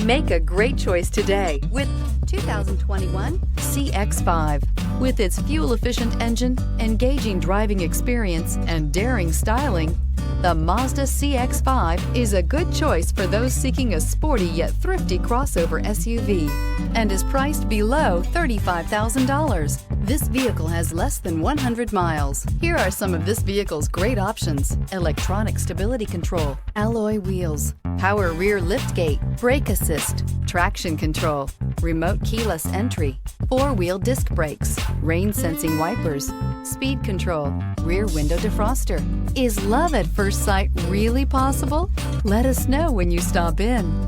Make a great choice today with 2021 CX-5. With its fuel-efficient engine, engaging driving experience, and daring styling, the Mazda CX-5 is a good choice for those seeking a sporty yet thrifty crossover SUV and is priced below $35,000. This vehicle has less than 100 miles. Here are some of this vehicle's great options: electronic stability control, alloy wheels, power rear liftgate, brake assist, traction control, remote keyless entry, four-wheel disc brakes, rain-sensing wipers, speed control, rear window defroster. Is love at first sight really possible? Let us know when you stop in.